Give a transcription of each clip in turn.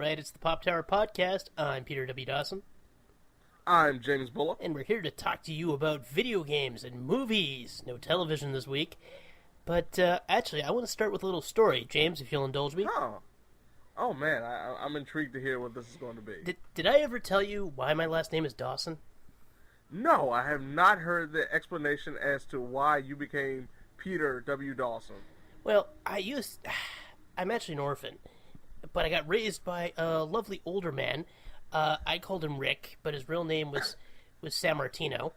right, it's the Pop Tower Podcast. I'm Peter W. Dawson. I'm James Bullock. And we're here to talk to you about video games and movies. No television this week. But actually, I want to start with a little story. James, if you'll indulge me. Oh man, I'm intrigued to hear what this is going to be. Did I ever tell you why my last name is Dawson? No, I have not heard the explanation as to why you became Peter W. Dawson. Well, I'm actually an orphan, but I got raised by a lovely older man. I called him Rick, but his real name was San Martino.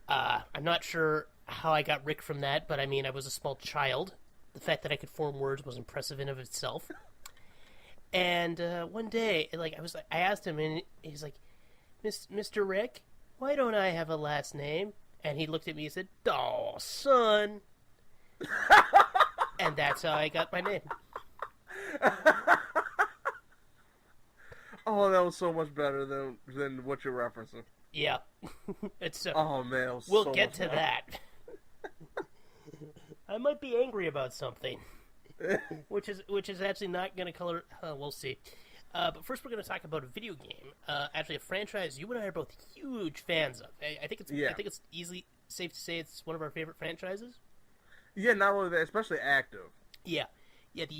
I'm not sure how I got Rick from that, but I mean, I was a small child. The fact that I could form words was impressive in of itself. And one day, I asked him, and he's like, Mr. Rick, why don't I have a last name? And he looked at me and said, "Oh, son." And that's how I got my name. Oh, that was so much better than what you're referencing. Yeah. It's oh man, we'll get to that. I might be angry about something, which is actually not going to color. We'll see. But first, we're going to talk about a video game. Actually, a franchise you and I are both huge fans of. I think it's easily safe to say it's one of our favorite franchises. Yeah, not only that, especially active. Yeah, because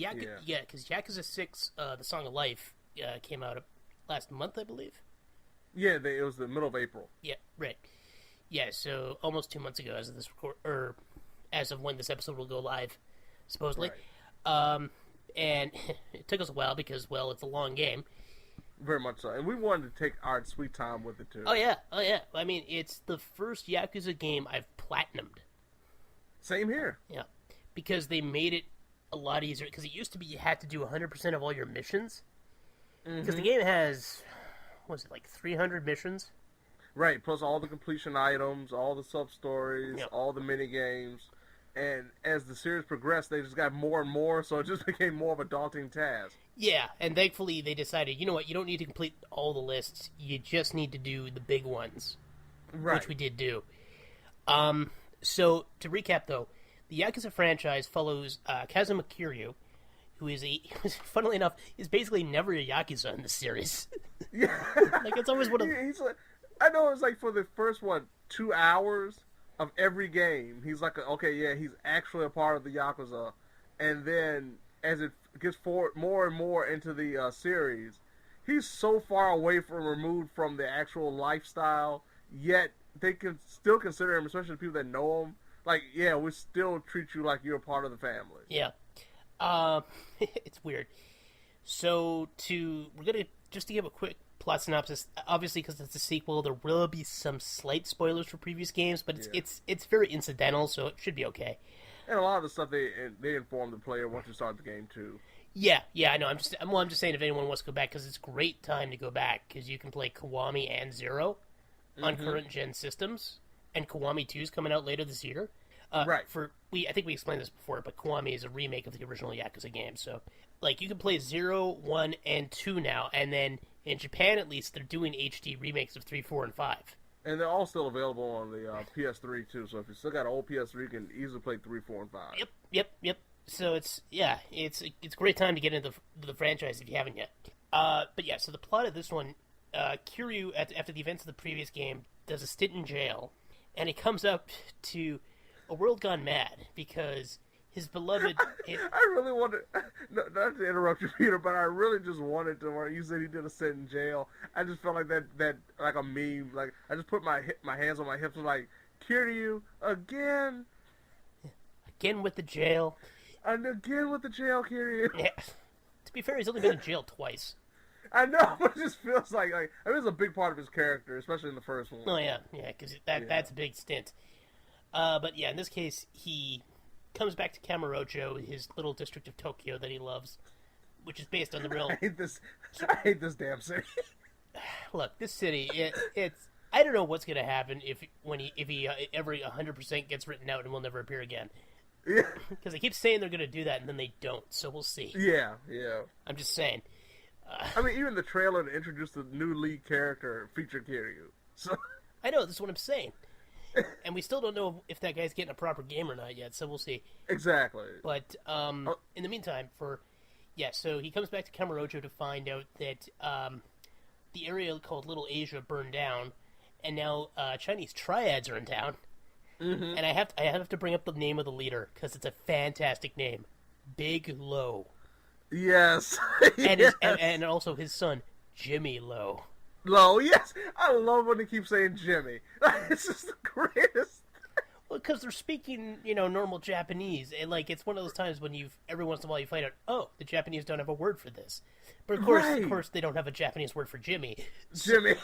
Yakuza 6, The Song of Life, came out last month, I believe. Yeah, it was the middle of April. Yeah, right. Yeah, so almost 2 months ago, as of this or as of when this episode will go live, supposedly. Right. And it took us a while because, well, it's a long game. Very much so, and we wanted to take our sweet time with it too. Oh yeah. I mean, it's the first Yakuza game I've platinumed. Same here. Yeah, because they made it a lot easier. Because it used to be you had to do 100% of all your missions. Because the game has, what was it, like 300 missions? Right, plus all the completion items, all the sub-stories, all the mini-games. And as the series progressed, they just got more and more, so it just became more of a daunting task. Yeah, and thankfully they decided, you know what, you don't need to complete all the lists. You just need to do the big ones. Right. Which we did do. So, to recap, though, the Yakuza franchise follows Kazuma Kiryu, who is funnily enough, is basically never a Yakuza in the series. Yeah. Like, it's always one of... He's like, I know it's like for the first, 2 hours of every game, he's like, he's actually a part of the Yakuza. And then, as it gets more and more into the series, he's so far removed from the actual lifestyle, yet they can still consider him, especially the people that know him, like, yeah, we still treat you like you're a part of the family. Yeah. It's weird. So, we're going to, just to give a quick plot synopsis, obviously because it's a sequel, there will be some slight spoilers for previous games, but it's very incidental, so it should be okay. And a lot of the stuff they inform the player once you start the game too. Yeah, I know. I'm just saying if anyone wants to go back, because it's a great time to go back, because you can play Kiwami and Zero on current gen systems, and Kiwami 2 is coming out later this year. Right. I think we explained this before, but Kiwami is a remake of the original Yakuza game, so like you can play 0, 1, and 2 now, and then in Japan at least they're doing HD remakes of 3, 4, and 5. And they're all still available on the PS3 too. So if you still got an old PS3, you can easily play 3, 4, and 5. Yep. So it's a great time to get into the franchise if you haven't yet. But yeah, so the plot of this one, Kiryu after the events of the previous game does a stint in jail, and he comes up to a world gone mad because his beloved... I really wanted... Not to interrupt you, Peter, but I really just wanted to... When you said he did a sit in jail, I just felt like that like a meme. Like, I just put my hands on my hips and like, Kiryu, again? Again with the jail. And again with the jail, Kiryu. Yeah. To be fair, he's only been in jail twice. I know, but it just feels like... I mean, it's a big part of his character, especially in the first one. Oh, yeah, because that's a big stint. But yeah, in this case, he comes back to Kamurocho, his little district of Tokyo that he loves, which is based on the real... I hate this damn city. Look, this city, it's... I don't know what's going to happen if he ever 100% gets written out and will never appear again. Yeah. Because they keep saying they're going to do that, and then they don't, so we'll see. Yeah. I'm just saying. I mean, even the trailer to introduce the new lead character featured Kiryu. So I know, this is what I'm saying. And we still don't know if that guy's getting a proper game or not yet, so we'll see. Exactly. But in the meantime, for Yeah, so he comes back to Kamurocho to find out that the area called Little Asia burned down, and now Chinese triads are in town. Mm-hmm. And I have to bring up the name of the leader because it's a fantastic name, Big Low. Yes. And yes. and also his son, Jimmy Low. Low, yes. I love when they keep saying Jimmy. It's just the greatest. Well, because they're speaking, normal Japanese, and it's one of those times when every once in a while you find out, oh, the Japanese don't have a word for this, but of course, they don't have a Japanese word for Jimmy. Jimmy.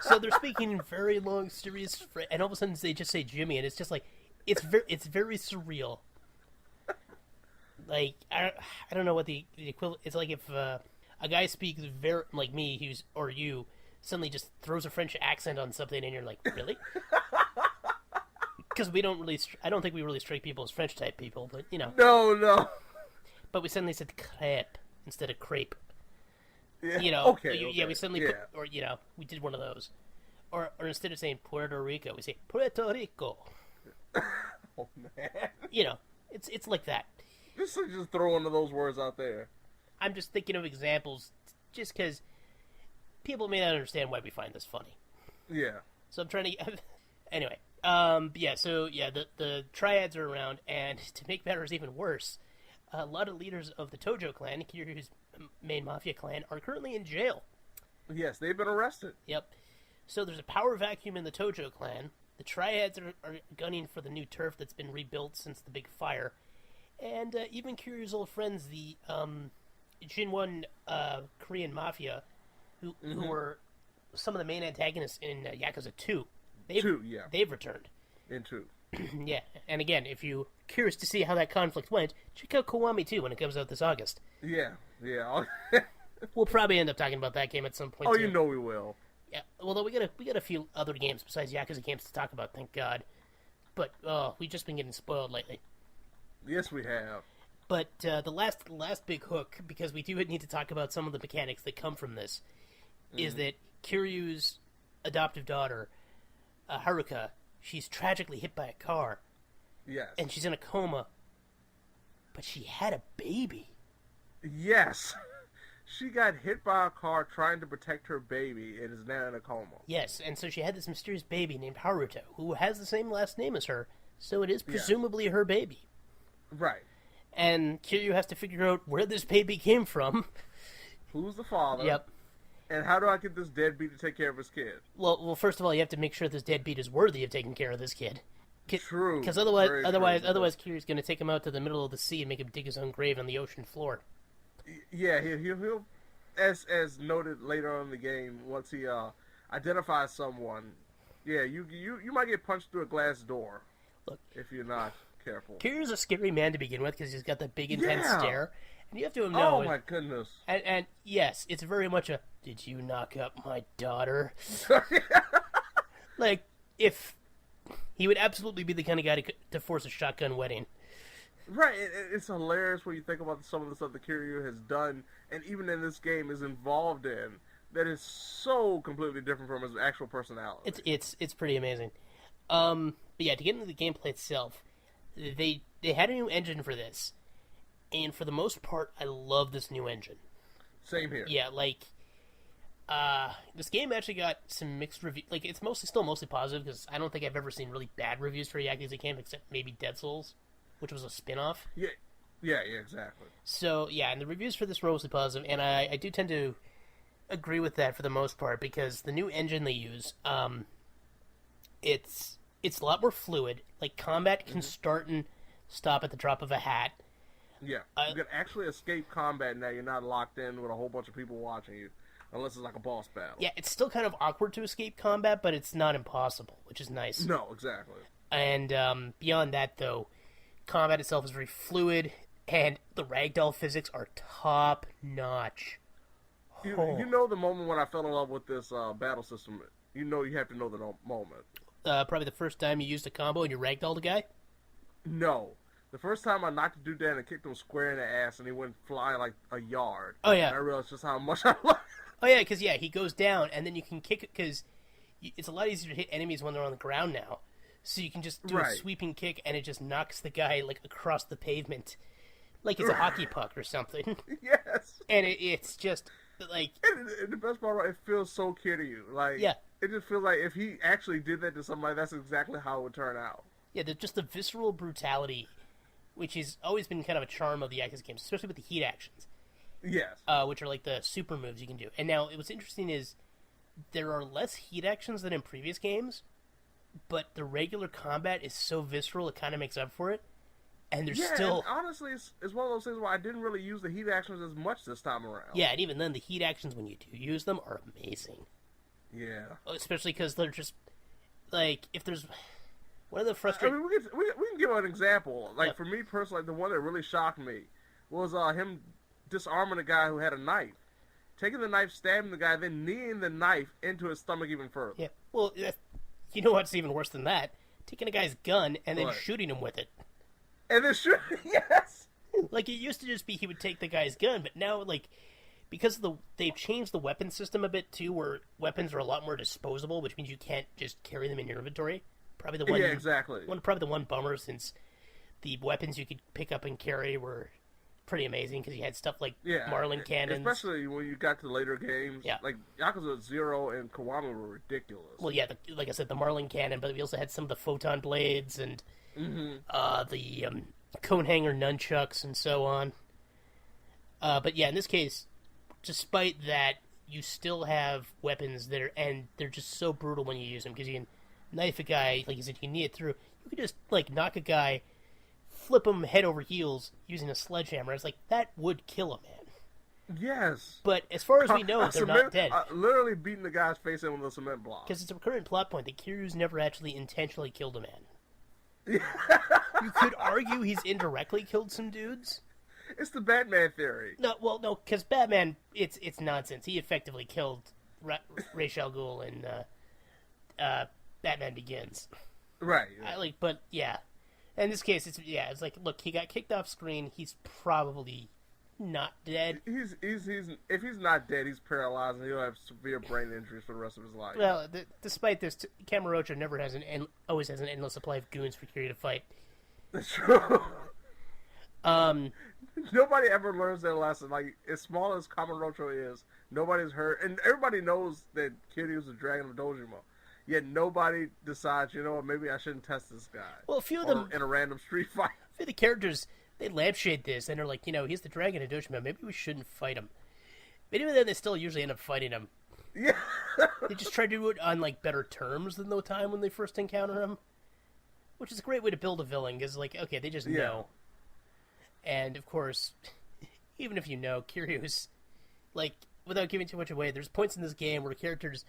So they're speaking in very long, serious, and all of a sudden they just say Jimmy, and it's just it's very surreal. I don't know what the equivalent. It's like if a guy speaks very like me, or you, suddenly just throws a French accent on something, and you're like, really? Because I don't think we really strike people as French type people, but No. But we suddenly said crepe instead of crepe. Yeah. Okay. Yeah, we suddenly put, or we did one of those, or instead of saying Puerto Rico, we say Puerto Rico. Oh man. It's like that. Just throw one of those words out there. I'm just thinking of examples, just because people may not understand why we find this funny. Yeah. So I'm trying to. Anyway, the triads are around, and to make matters even worse, a lot of leaders of the Tojo clan, Kiryu's main mafia clan, are currently in jail. Yes, they've been arrested. Yep. So there's a power vacuum in the Tojo clan. The triads are gunning for the new turf that's been rebuilt since the big fire. And even Kiryu's old friends, the Jinwon Korean Mafia, who were some of the main antagonists in Yakuza 2, they've returned. In 2. Yeah, and again, if you're curious to see how that conflict went, check out Kiwami 2 when it comes out this August. Yeah. We'll probably end up talking about that game at some point. Oh, too. we will. Yeah, although we got a few other games besides Yakuza games to talk about, thank God. But we've just been getting spoiled lately. Yes, we have. But the last big hook, because we do need to talk about some of the mechanics that come from this, is that Kiryu's adoptive daughter, Haruka, she's tragically hit by a car. Yes. And she's in a coma. But she had a baby. Yes. She got hit by a car trying to protect her baby and is now in a coma. Yes, and so she had this mysterious baby named Haruto, who has the same last name as her, so it is presumably her baby. Right. And Kiryu has to figure out where this baby came from. Who's the father? Yep. And how do I get this deadbeat to take care of his kid? Well, first of all, you have to make sure this deadbeat is worthy of taking care of this kid. True. Because otherwise, Kiryu's going to take him out to the middle of the sea and make him dig his own grave on the ocean floor. Yeah, he'll as noted later on in the game, once he identifies someone, yeah, you might get punched through a glass door. Look, if you're not careful. Kiryu's a scary man to begin with because he's got that big, intense stare. And you have to know. Oh, my goodness. And yes, it's very much a, did you knock up my daughter? Like, if he would absolutely be the kind of guy to force a shotgun wedding. Right, it's hilarious when you think about some of the stuff that Kiryu has done, and even in this game is involved in, that is so completely different from his actual personality. It's pretty amazing. But yeah, to get into the gameplay itself, they had a new engine for this, and for the most part, I love this new engine. Same here. Yeah, like, this game actually got some mixed reviews. Like, it's still mostly positive, because I don't think I've ever seen really bad reviews for a Yakuza game, except maybe Dead Souls, which was a spin-off. Yeah, exactly. So, yeah, and the reviews for this were mostly positive, and I do tend to agree with that for the most part, because the new engine they use, it's a lot more fluid. Like, combat can start and stop at the drop of a hat. Yeah, you can actually escape combat now. You're not locked in with a whole bunch of people watching you, unless it's like a boss battle. Yeah, it's still kind of awkward to escape combat, but it's not impossible, which is nice. No, exactly. And beyond that, though, combat itself is very fluid, and the ragdoll physics are top-notch. You know the moment when I fell in love with this battle system, you have to know the moment. Probably the first time you used a combo and you ragdolled a guy? No. The first time I knocked a dude down and kicked him square in the ass, and he went flying like a yard. Oh, yeah. And I realized just how much I love it. Oh, yeah, because, he goes down, and then you can kick it, because it's a lot easier to hit enemies when they're on the ground now. So you can just do a sweeping kick, and it just knocks the guy, like, across the pavement. like it's a hockey puck or something. Yes. And it's just like, and the best part, it feels so Kiryu. Like, yeah, it just feels like if he actually did that to somebody, that's exactly how it would turn out. yeah, just the visceral brutality, which has always been kind of a charm of the Yakuza games, especially with the heat actions. Yes. Which are like the super moves you can do. And now, what's interesting is there are less heat actions than in previous games, but the regular combat is so visceral it kind of makes up for it. And there's still... And honestly, it's one of those things where I didn't really use the heat actions as much this time around. Yeah, and even then, the heat actions, when you do use them, are amazing. Yeah. Especially because they're just... Like, if there's... One of the frustrating... I mean, we can give an example. Like, for me personally, the one that really shocked me was him disarming a guy who had a knife. Taking the knife, stabbing the guy, then kneeing the knife into his stomach even further. Yeah, well, you know what's even worse than that? Taking a guy's gun and then shooting him with it. And then shooting, yes! Like, it used to just be he would take the guy's gun, but now, like, because they've changed the weapon system a bit, too, where weapons are a lot more disposable, which means you can't just carry them in your inventory. Probably the one... Yeah, exactly. Probably the one bummer, since the weapons you could pick up and carry were pretty amazing, because you had stuff like Marlin cannons. Especially when you got to later games. Yeah. Like, Yakuza 0 and Kiwami were ridiculous. Well, yeah, like I said, the Marlin cannon, but we also had some of the photon blades and the cone hanger nunchucks and so on. But yeah, in this case, despite that, you still have weapons that they're just so brutal when you use them, because you can knife a guy, like you said, you can knee it through. You can just, like, knock a guy, flip him head over heels using a sledgehammer. It's like, that would kill a man. Yes. But as far as we know, they're not dead. Literally beating the guy's face in with a cement block. Because it's a recurrent plot point that Kiryu's never actually intentionally killed a man. You could argue he's indirectly killed some dudes. It's the Batman theory. No, because Batman, it's nonsense. He effectively killed Ra's al Ghul in Batman Begins. Right. Yeah. But yeah, in this case, it's like, look, he got kicked off screen. He's probably not dead. He's if he's not dead, he's paralyzed and he'll have severe brain injuries for the rest of his life. Well, despite this, Kamurocho never has always has an endless supply of goons for Kiryu to fight. That's true. Nobody ever learns their lesson. Like, as small as Kamurocho is, nobody's heard, and everybody knows that Kiryu's the Dragon of Dojima. Yet nobody decides, you know what, maybe I shouldn't test this guy. Well, a few of them in a random street fight. A few of the characters, they lampshade this, and they're like, he's the Dragon of Dojima. Maybe we shouldn't fight him. But even then, they still usually end up fighting him. Yeah. They just try to do it on, like, better terms than the time when they first encounter him. Which is a great way to build a villain, because, like, okay, they just know. And, of course, even if you know, Kiryu's, like, without giving too much away, there's points in this game where characters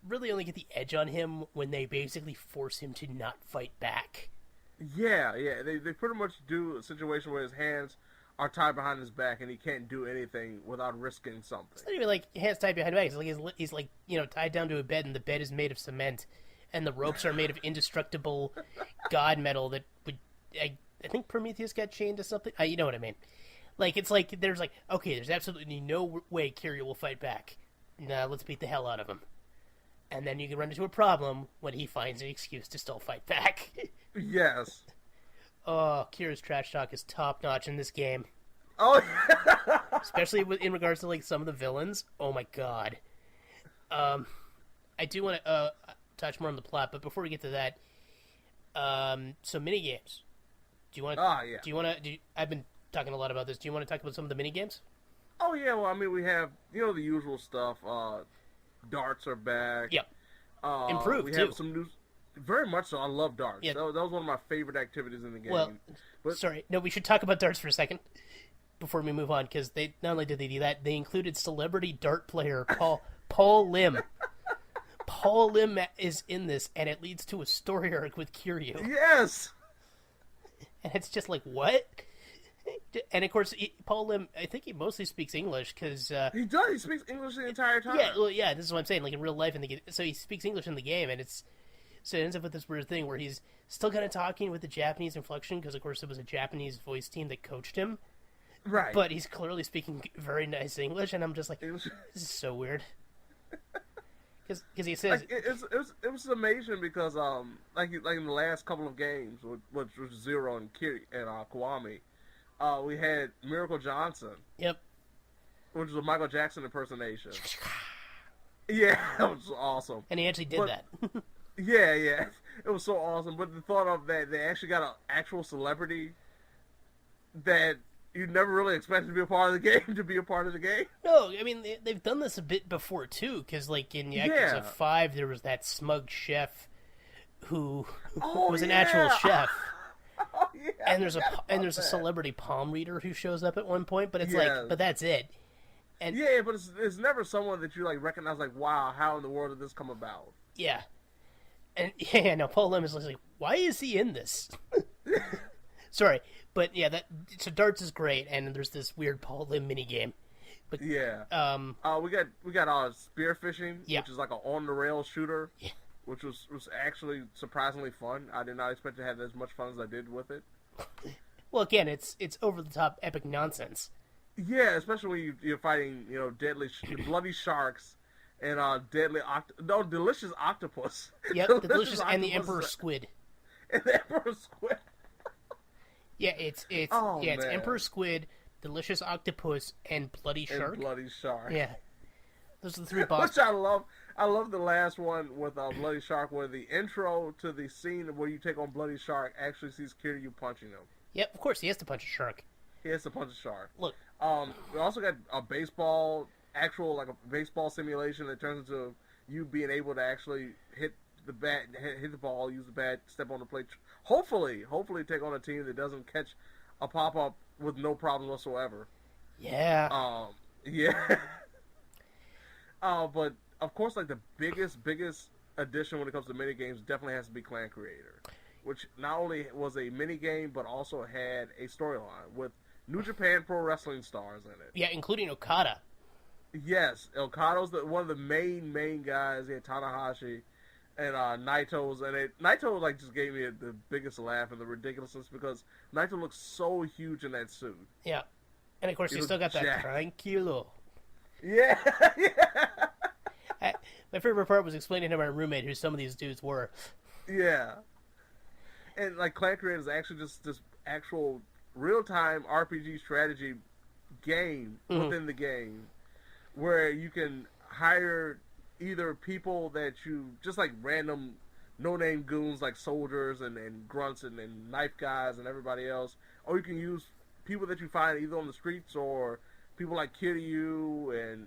really only get the edge on him when they basically force him to not fight back. Yeah. They pretty much do a situation where his hands are tied behind his back and he can't do anything without risking something. It's not even like hands tied behind his back. It's like he's like, tied down to a bed, and the bed is made of cement, and the ropes are made of indestructible god metal that would... I think Prometheus got chained to something. You know what I mean. Like, it's like, there's like, okay, there's absolutely no way Kiryu will fight back. Nah, let's beat the hell out of him. And then you can run into a problem when he finds an excuse to still fight back. Yes. Oh, Kiryu's trash talk is top-notch in this game. Oh, yeah. Especially in regards to, like, some of the villains. Oh, my God. I do want to touch more on the plot, but before we get to that, so minigames. Do you want to... yeah. Do you want to... I've been talking a lot about this. Do you want to talk about some of the minigames? Oh, yeah. Well, I mean, we have, the usual stuff. Darts are back. Yep. Improved, we too. have some new... Very much so. I love darts. Yeah. That was one of my favorite activities in the game. Well, sorry. No, we should talk about darts for a second before we move on, because they not only did they do that, they included celebrity dart player Paul Lim. Paul Lim is in this, and it leads to a story arc with Kiryu. Yes! And it's just like, what? And of course, Paul Lim, I think he mostly speaks English, because... he does. He speaks English the entire time. Yeah, well, yeah, this is what I'm saying. Like, in real life, so he speaks English in the game, and so it ends up with this weird thing where he's still kind of talking with the Japanese inflection, because, of course, it was a Japanese voice team that coached him. Right. But he's clearly speaking very nice English, and I'm just like, this is so weird. Because he says... Like, it was amazing because, like in the last couple of games, which was Zero and Kiwami, we had Miracle Johnson, Yep. which was a Michael Jackson impersonation. Yeah, that was awesome. And he actually did that. Yeah, it was so awesome. But the thought of that, they actually got an actual celebrity that you never really expected to be a part of the game to be a part of the game. No, I mean, they've done this a bit before, too, because, like, in Yakuza 5, there was that smug chef who was an actual chef. Oh, yeah, and there's a celebrity palm reader who shows up at one point, but it's like, but that's it. And yeah, but it's never someone that you, like, recognize, like, wow, how in the world did this come about? Yeah. And, yeah, no, Paul Lim is like, why is he in this? Sorry, but yeah, so darts is great, and there's this weird Paul Lim minigame. But yeah, we got spearfishing, which is like an on the rail shooter, which was actually surprisingly fun. I did not expect to have as much fun as I did with it. Well, again, it's over the top epic nonsense. Yeah, especially when you're fighting, deadly bloody sharks and delicious octopus. Yep, the delicious and the emperor squid. And the emperor squid. Yeah, it's emperor squid, delicious octopus, and bloody shark. And bloody shark. Yeah, those are the three bosses. Which I love. I love the last one with bloody shark, where the intro to the scene where you take on bloody shark actually sees Kiryu punching him. Yep, of course he has to punch a shark. He has to punch a shark. Look, we also got a actual baseball simulation that turns into you being able to actually hit the bat, hit the ball, use the bat, step on the plate. Hopefully take on a team that doesn't catch a pop-up with no problem whatsoever. Yeah. Yeah. But of course, like the biggest addition when it comes to minigames definitely has to be Clan Creator, which not only was a minigame but also had a storyline with New Japan Pro Wrestling stars in it. Yeah, including Okada. Yes, Okada's one of the main guys. He had Tanahashi and Naito's in it. Naito just gave me the biggest laugh and the ridiculousness because Naito looks so huge in that suit. Yeah, and of course you still got that tranquilo. Yeah, yeah. My favorite part was explaining to my roommate who some of these dudes were. Yeah, and Clan Creator is actually just this actual real-time RPG strategy game within the game, where you can hire either people that you just random no-name goons like soldiers and grunts and knife guys and everybody else, or you can use people that you find either on the streets or people like Kiryu and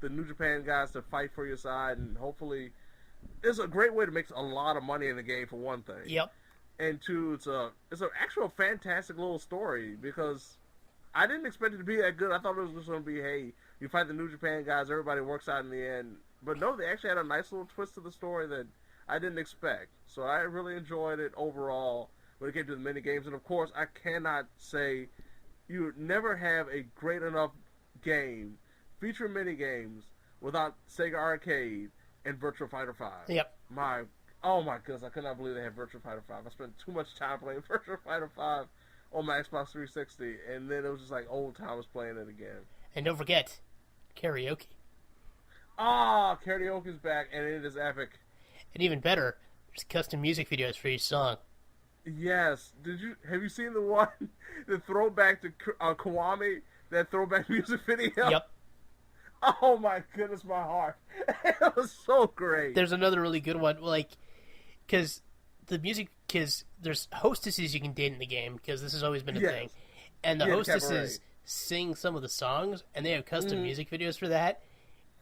the New Japan guys to fight for your side, and hopefully it's a great way to make a lot of money in the game for one thing. Yep. And two, it's an actual fantastic little story because I didn't expect it to be that good. I thought it was just going to be, hey, you fight the New Japan guys, everybody works out in the end. But no, they actually had a nice little twist to the story that I didn't expect. So I really enjoyed it overall when it came to the minigames. And of course, I cannot say you never have a great enough game featuring minigames without Sega Arcade and Virtua Fighter 5. Yep. Oh my goodness, I could not believe they had Virtua Fighter 5. I spent too much time playing Virtua Fighter 5 on my Xbox 360, and then it was just old times playing it again. And don't forget, karaoke. Karaoke's back, and it is epic. And even better, there's custom music videos for each song. Yes. Have you seen the one, the throwback to Kiwami, that throwback music video? Yep. Oh my goodness, my heart. It was so great. There's another really good one, because there's hostesses you can date in the game, because this has always been a thing. And the hostesses sing some of the songs, and they have custom music videos for that,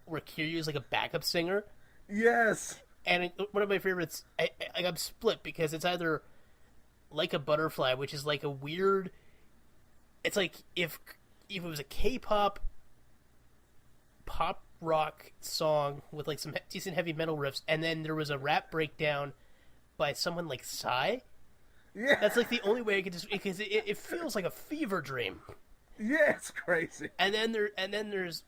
where Kiryu is a backup singer. Yes. And one of my favorites, I'm split, because it's either Like a Butterfly, which is a weird... It's if it was a K-pop pop rock song with some decent heavy metal riffs, and then there was a rap breakdown by someone like Psy. Yeah. That's the only way I could just... Because it feels like a fever dream. Yeah, it's crazy. And then there's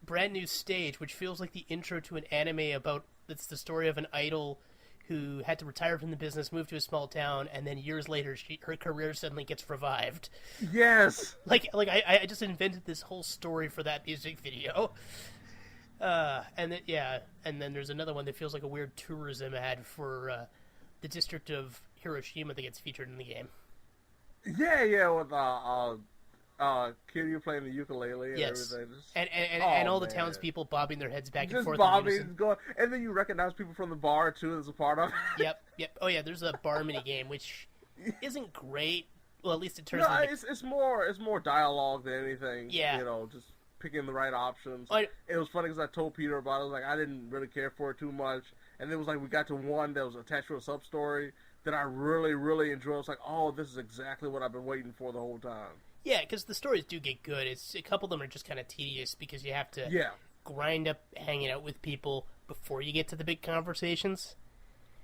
Brand New Stage, which feels like the intro to an anime about... It's the story of an idol who had to retire from the business, move to a small town, and then years later, her career suddenly gets revived. Yes. I just invented this whole story for that music video. And then there's another one that feels like a weird tourism ad for the district of Hiroshima that gets featured in the game. Yeah, with Kiryu playing the ukulele and Yes. everything. Just, And all the man. townspeople bobbing their heads back and Just forth. bobbing, going, and then you recognize people from the bar too as a part of it. Yep. Oh yeah, there's a bar mini game which isn't great. Well, at least it turns No, out. it's more dialogue than anything. Yeah. You know, just picking the right options. Oh, It was funny because I told Peter about it. I was like, I didn't really care for it too much. And then it was like we got to one that was attached to a sub story that I really, really enjoyed. I was like, oh, this is exactly what I've been waiting for the whole time. Yeah, because the stories do get good. It's a couple of them are just kind of tedious because you have to grind up hanging out with people before you get to the big conversations.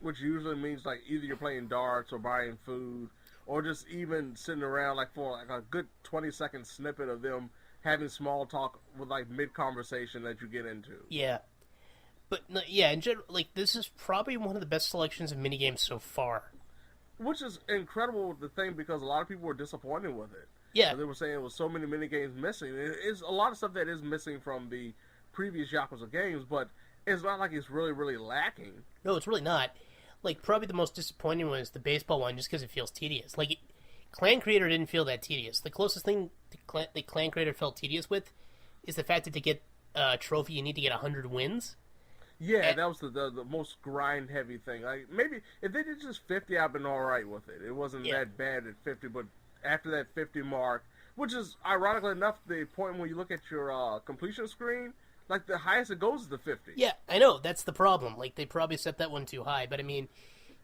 Which usually means like either you're playing darts or buying food or just even sitting around like for like a good 20-second snippet of them having small talk with like mid-conversation that you get into. Yeah. But, yeah, in general, like, this is probably one of the best selections of minigames so far. Which is incredible, the thing, because a lot of people were disappointed with it. Yeah. They were saying it was so many minigames missing. It's a lot of stuff that is missing from the previous Yakuza games, but it's not like it's really, really lacking. No, it's really not. Like, probably the most disappointing one is the baseball one, just because it feels tedious. Like, Clan Creator didn't feel that tedious. The closest thing the Clan Creator felt tedious with is the fact that to get a trophy, you need to get 100 wins. Yeah, that was the most grind-heavy thing. Like, maybe, if they did just 50, I've been alright with it. It wasn't that bad at 50, but after that 50 mark, which is, ironically enough, the point when you look at your completion screen, like, the highest it goes is the 50. Yeah, I know, that's the problem. Like, they probably set that one too high, but I mean,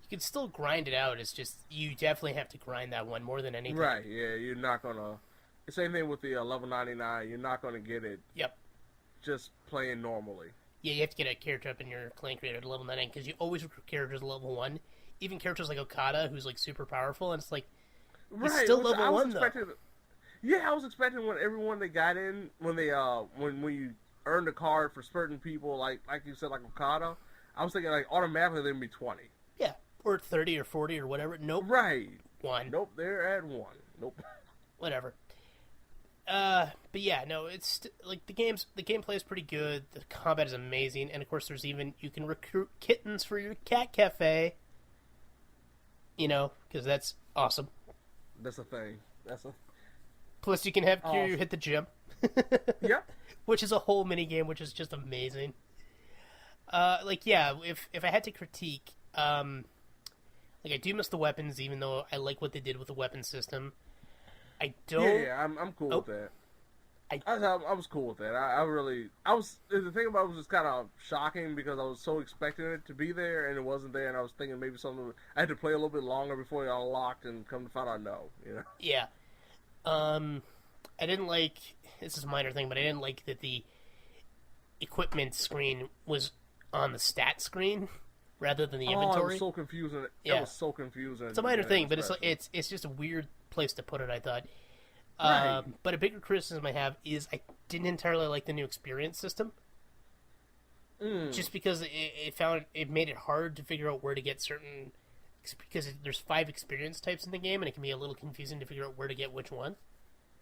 you can still grind it out. It's just, you definitely have to grind that one more than anything. Right, yeah, you're not gonna... Same thing with the level 99, you're not gonna get it just playing normally. Yeah, you have to get a character up in your Clan Creator to level 99, because you always recruit characters at level 1. Even characters like Okada, who's, like, super powerful, and it's like, he's still level 1, though. Yeah, I was expecting when everyone they got in, when they, when you earned a card for certain people, like you said, like Okada, I was thinking, like, automatically they'd be 20. Yeah, or 30 or 40 or whatever. Nope. Right. 1. Nope, they're at 1. Nope. Whatever. But yeah, no, it's like the gameplay is pretty good. The combat is amazing, and of course, you can recruit kittens for your cat cafe. You know, because that's awesome. That's a thing. Plus, you can have Kiryu hit the gym. Yep. Which is a whole mini game, which is just amazing. If I had to critique, I do miss the weapons, even though I like what they did with the weapon system. I don't. Yeah, I'm cool with that. I was cool with that. The thing about it was just kind of shocking because I was so expecting it to be there and it wasn't there, and I was thinking maybe I had to play a little bit longer before it unlocked, and come to find out, no, you know. Yeah. I didn't like. This is a minor thing, but I didn't like that the equipment screen was on the stat screen rather than the inventory. It was so confusing. It was so confusing. It's a minor thing, but it's just a weird place to put it, I thought. Right. But a bigger criticism I have is I didn't entirely like the new experience system. Just because it made it hard to figure out where to get certain, because there's 5 experience types in the game, and it can be a little confusing to figure out where to get which one.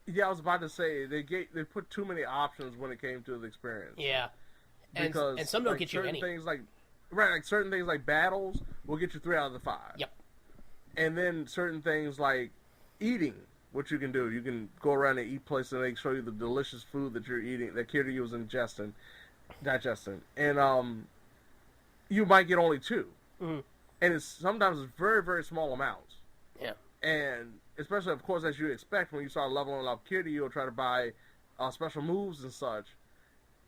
Yeah, I was about to say they put too many options when it came to the experience. Yeah, and some don't get you any. Certain things like battles will get you 3 out of the 5. Yep. And then certain things like eating, what you can do, you can go around and eat places and they show you the delicious food that you're eating, that Kiryu was digesting, and you might get only 2, and sometimes it's very, very small amounts. Yeah. And especially, of course, as you expect when you start leveling up Kiryu, you'll try to buy special moves and such.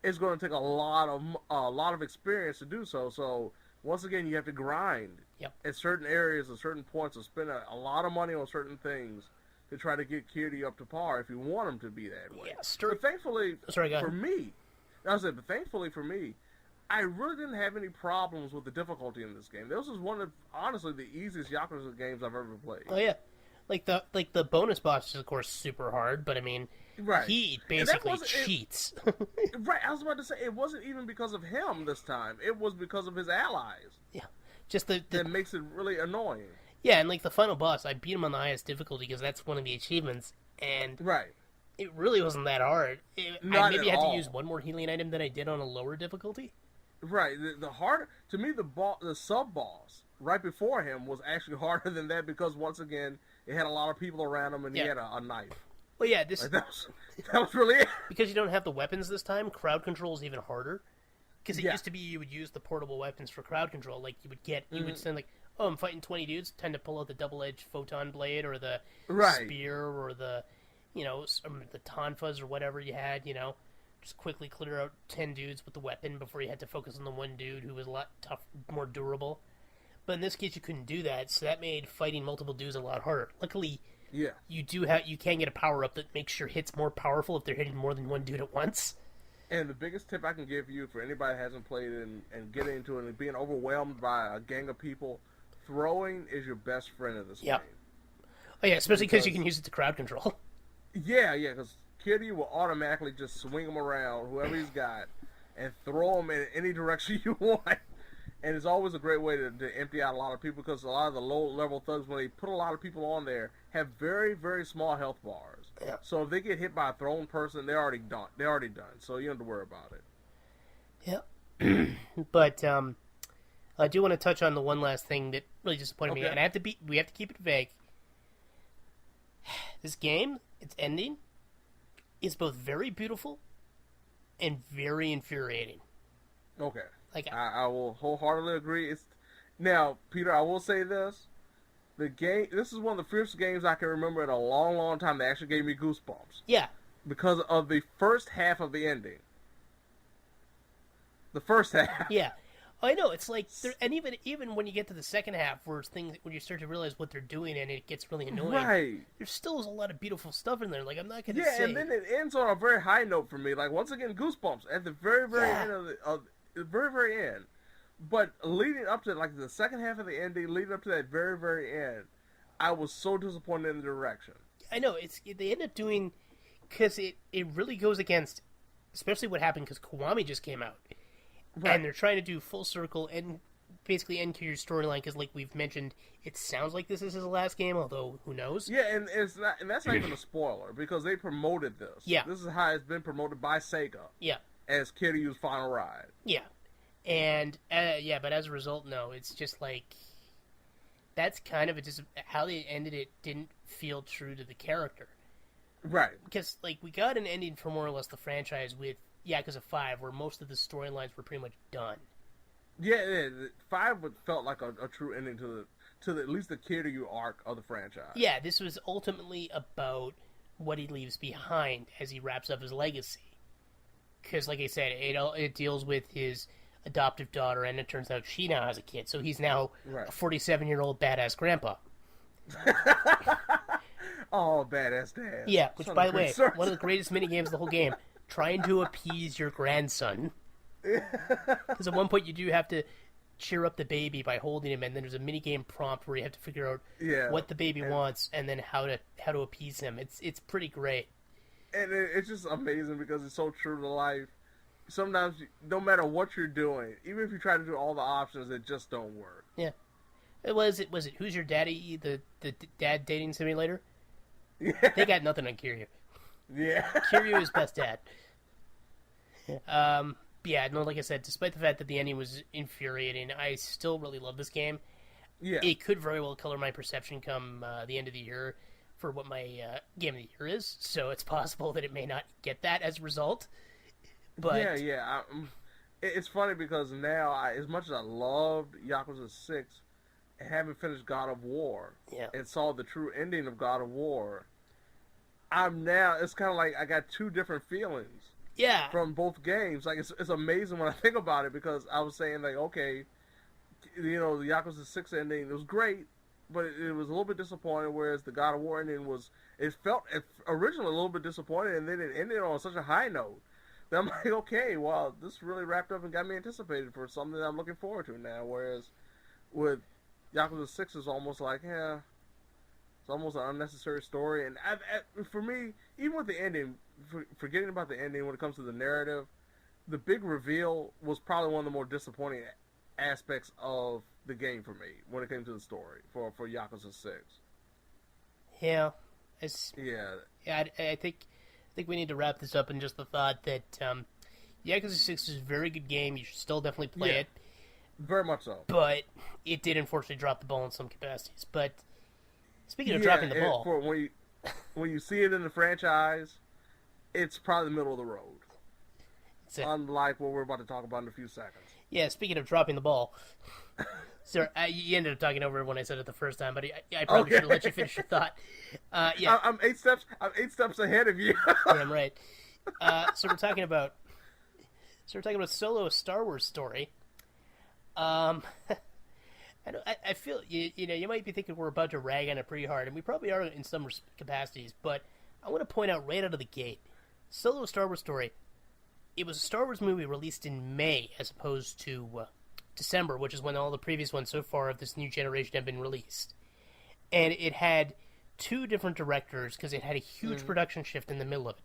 It's going to take a lot of experience to do so. So once again, you have to grind at certain areas, at certain points, or spend a lot of money on certain things to try to get Kiryu up to par if you want him to be that way. Yeah, but thankfully, for me, thankfully for me, I really didn't have any problems with the difficulty in this game. This was one of, honestly, the easiest Yakuza games I've ever played. Oh yeah, like the bonus boss is of course super hard, but I mean, he basically cheats. Right, I was about to say it wasn't even because of him this time. It was because of his allies. Yeah, just that makes it really annoying. Yeah, and like the final boss, I beat him on the highest difficulty because that's one of the achievements, and it really wasn't that hard. I maybe had to use one more healing item than I did on a lower difficulty. Right, the harder to me, the sub boss right before him was actually harder than that because once again it had a lot of people around him and he had a knife. Well, yeah, this Like, that was really it. because you don't have the weapons this time. Crowd control is even harder. Because it Yeah. used to be you would use the portable weapons for crowd control. Like you would send like, oh, I'm fighting 20 dudes. Time to pull out the double-edged photon blade or the Right. spear or the, the tonfas or whatever you had. Just quickly clear out 10 dudes with the weapon before you had to focus on the one dude who was a lot tough, more durable. But in this case, you couldn't do that, so that made fighting multiple dudes a lot harder. Luckily, Yeah. you can get a power up that makes your hits more powerful if they're hitting more than one dude at once. And the biggest tip I can give you for anybody that hasn't played it and getting into it and being overwhelmed by a gang of people, throwing is your best friend in this Yep. game. Oh yeah, especially because you can use it to crowd control. Yeah, because Kiryu will automatically just swing him around, whoever he's got, and throw him in any direction you want. And it's always a great way to empty out a lot of people because a lot of the low-level thugs, when they put a lot of people on there, have very, very small health bars. Yeah. So if they get hit by a thrown person, they're already done. They're already done. So you don't have to worry about it. Yeah. But I do want to touch on the one last thing that really disappointed me, Okay. and we have to keep it vague. This game, its ending, is both very beautiful and very infuriating. Okay. Like I will wholeheartedly agree. Now, Peter, I will say this. This is one of the first games I can remember in a long, long time that actually gave me goosebumps. yeah, Because of the first half of the ending. The first half. yeah. I know it's like, and even when you get to the second half, when you start to realize what they're doing, and it gets really annoying. Right. There still is a lot of beautiful stuff in there. Like I'm not gonna Yeah, say. and then it ends on a very high note for me. Like once again, goosebumps at the very, very Yeah. end of the very, very end. But leading up to like the second half of the ending, leading up to that very, very end, I was so disappointed in the direction. I know they end up doing because it really goes against, especially what happened because Kiwami just came out, Right. and they're trying to do full circle and basically end Kiryu's storyline because, like we've mentioned, it sounds like this is his last game, although who knows? Yeah, and it's not, and that's not even a spoiler because they promoted this. Yeah. This is how it's been promoted by Sega Yeah, as Kiryu's final ride. yeah, and but as a result, no, it's just like that's kind of just how they ended it didn't feel true to the character. Right. Because, like, we got an ending for more or less the franchise with Yakuza 5, where most of the storylines were pretty much done. Yeah, 5 felt like a true ending to the at least the Kiryu arc of the franchise. Yeah, this was ultimately about what he leaves behind as he wraps up his legacy. Because, like I said, it deals with his adoptive daughter, and it turns out she now has a kid, so he's now Right. a 47-year-old badass grandpa. Oh, badass dad. Yeah, which, Son by of the way, great service. one of the greatest minigames of the whole game, trying to appease your grandson. Because at one point you do have to cheer up the baby by holding him, and then there's a minigame prompt where you have to figure out Yeah, what the baby wants and then how to appease him. It's pretty great. And it's just amazing because it's so true to life. Sometimes, no matter what you're doing, even if you try to do all the options, it just don't work. Yeah. Was it Who's Your Daddy, the dad dating simulator? Yeah. They got nothing on Kiryu. Yeah. Kiryu is best dad. Yeah, no, like I said, despite the fact that the ending was infuriating, I still really love this game. Yeah. It could very well color my perception come the end of the year for what my game of the year is, so it's possible that it may not get that as a result. But Yeah. It's funny because now, as much as I loved Yakuza 6, and having finished God of War, Yeah. and saw the true ending of God of War, it's kind of like I got two different feelings yeah, from both games. Like, it's amazing when I think about it because I was saying, like, okay, the Yakuza 6 ending, it was great, but it was a little bit disappointing, whereas the God of War ending it felt originally a little bit disappointing, and then it ended on such a high note. That I'm like, okay, well, this really wrapped up and got me anticipated for something that I'm looking forward to now, whereas with Yakuza 6 is almost like, it's almost an unnecessary story. And for me, even with the ending, forgetting about the ending when it comes to the narrative, the big reveal was probably one of the more disappointing aspects of the game for me when it came to the story for Yakuza 6. yeah, Yeah. I think we need to wrap this up in just the thought that Yakuza 6 is a very good game. You should still definitely play Yeah. it. Very much so. But it did unfortunately drop the ball in some capacities. But speaking of dropping the ball, when you see it in the franchise, it's probably the middle of the road. Unlike what we're about to talk about in a few seconds. Yeah, speaking of dropping the ball. Sorry, you ended up talking over when I said it the first time, but I probably should have let you finish your thought. Yeah, I'm 8 steps ahead of you. Damn right. So we're talking about Solo, a Star Wars story. I feel you might be thinking we're about to rag on it pretty hard, and we probably are in some capacities. But I want to point out right out of the gate, Solo, a Star Wars story. It was a Star Wars movie released in May as opposed to December, which is when all the previous ones so far of this new generation have been released. And it had 2 different directors because it had a huge production shift in the middle of it.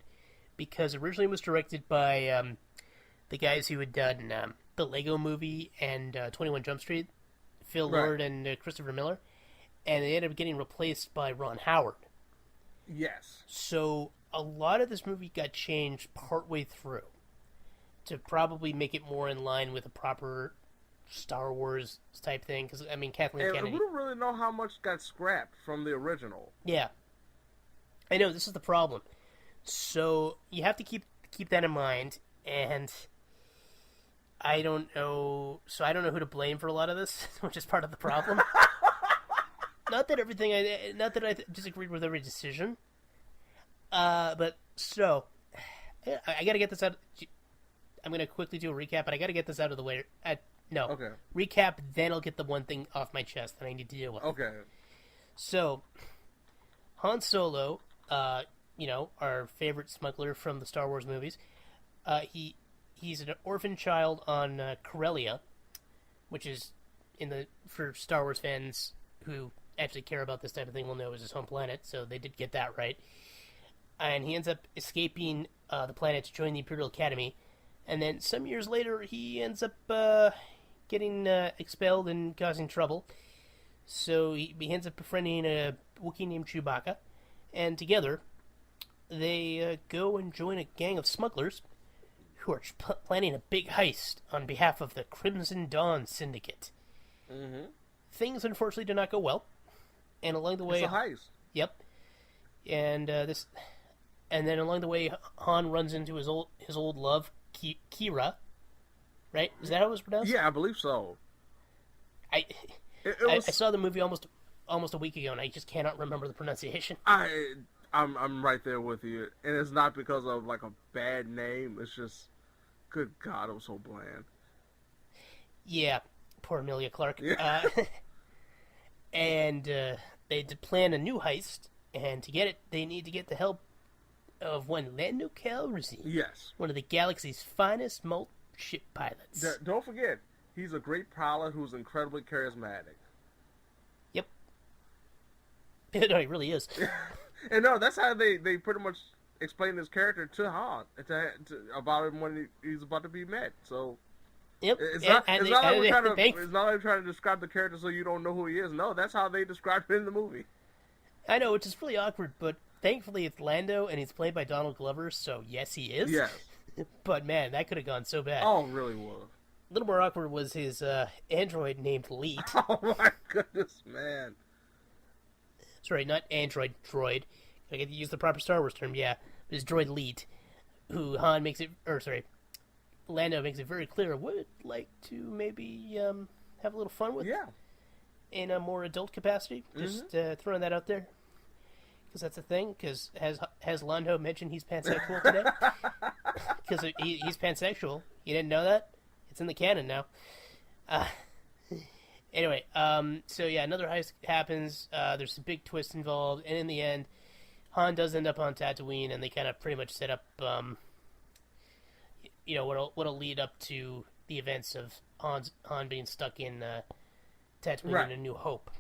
Because originally it was directed by the guys who had done the Lego Movie and 21 Jump Street, Phil Lord and Christopher Miller. And they ended up getting replaced by Ron Howard. Yes. So a lot of this movie got changed partway through to probably make it more in line with a proper Star Wars type thing. Because, I mean, Kathleen Kennedy... we don't really know how much got scrapped from the original. Yeah. I know, this is the problem. So you have to keep that in mind, and I don't know who to blame for a lot of this, which is part of the problem. Not that I disagreed with every decision, but so I got to get this out. I'm going to quickly do a recap, but I got to get this out of the way. Okay. Recap, then I'll get the one thing off my chest that I need to deal with. Okay. So, Han Solo, our favorite smuggler from the Star Wars movies, he's an orphan child on Corellia, which is for Star Wars fans who actually care about this type of thing will know is his home planet, so they did get that right. And he ends up escaping the planet to join the Imperial Academy, and then some years later he ends up getting expelled and causing trouble. So he ends up befriending a Wookiee named Chewbacca, and together they go and join a gang of smugglers who are planning a big heist on behalf of the Crimson Dawn Syndicate. Mm-hmm. Things unfortunately do not go well, and along the way, it's a heist. Yep, and then along the way, Han runs into his old love, Kira. Right? Is that how it was pronounced? Yeah, I believe so. I saw the movie almost a week ago, and I just cannot remember the pronunciation. I'm right there with you, and it's not because of like a bad name. It's just, good God, it was so bland. Yeah, poor Emilia Clarke. Yeah. And they plan a new heist, and to get it, they need to get the help of one Lando Calrissian. Yes. One of the galaxy's finest ship pilots. Don't forget, he's a great pilot who's incredibly charismatic. Yep. No, he really is. And no, that's how they pretty much explain his character to Han about him when he's about to be met. So yep. It's not like we're trying to describe the character so you don't know who he is. No, that's how they describe it in the movie. I know, which is really awkward, but thankfully it's Lando and he's played by Donald Glover, so yes, he is. Yes. But man, that could have gone so bad. Oh, it really was. A little more awkward was his android named Leet. Oh my goodness, man. Sorry, not android, droid. I get to use the proper Star Wars term, yeah. But his droid Leet, who Lando makes it very clear would like to maybe have a little fun with. Yeah. In a more adult capacity. Just throwing that out there. Because that's a thing. Because has Lando mentioned he's pansexual today? Because he's pansexual. You didn't know that? It's in the canon now. Anyway, so yeah, another heist happens. There's some big twists involved, and in the end, Han does end up on Tatooine, and they kind of pretty much set up, what'll lead up to the events of Han being stuck in Tatooine in A New Hope.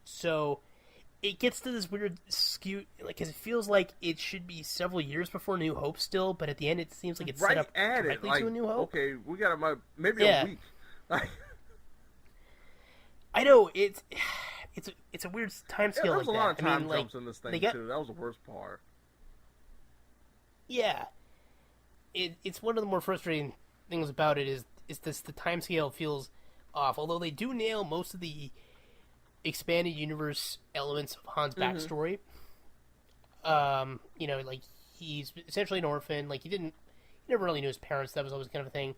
So it gets to this weird skew, because it feels like it should be several years before New Hope still, but at the end it seems like it's set up directly to A New Hope. Okay, we got maybe a week. I know it's a weird time scale like that. There's a lot of time jumps in this thing too. That was the worst part. Yeah, it's one of the more frustrating things about it is the time scale feels off. Although they do nail most of the expanded universe elements of Han's backstory, Like he's essentially an orphan. Like he never really knew his parents. That was always kind of a thing.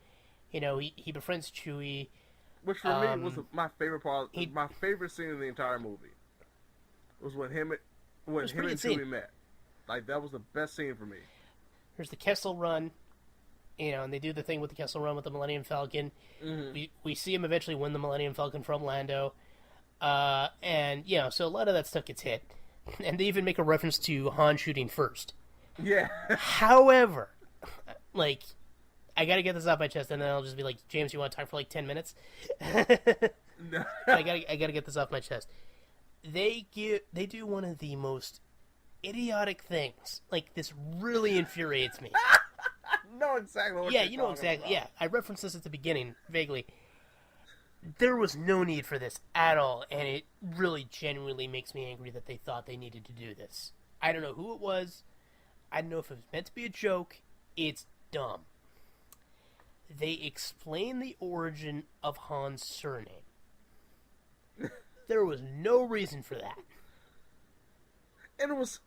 He befriends Chewie. Which for me was my favorite part. My favorite scene in the entire movie was when him and Chewie met. Like that was the best scene for me. There's the Kessel Run, and they do the thing with the Kessel Run with the Millennium Falcon. Mm-hmm. We see him eventually win the Millennium Falcon from Lando, and so a lot of that stuff gets hit, and they even make a reference to Han shooting first. Yeah. However, like, I gotta get this off my chest, and then I'll just be like, James, you want to talk for like 10 minutes? No. I gotta get this off my chest. They do one of the most idiotic things. Like, this really infuriates me. I know exactly what you're talking exactly. about. Yeah, I referenced this at the beginning, vaguely. There was no need for this at all, and it really genuinely makes me angry that they thought they needed to do this. I don't know who it was. I don't know if it was meant to be a joke. It's dumb. They explain the origin of Han's surname. There was no reason for that. And it was,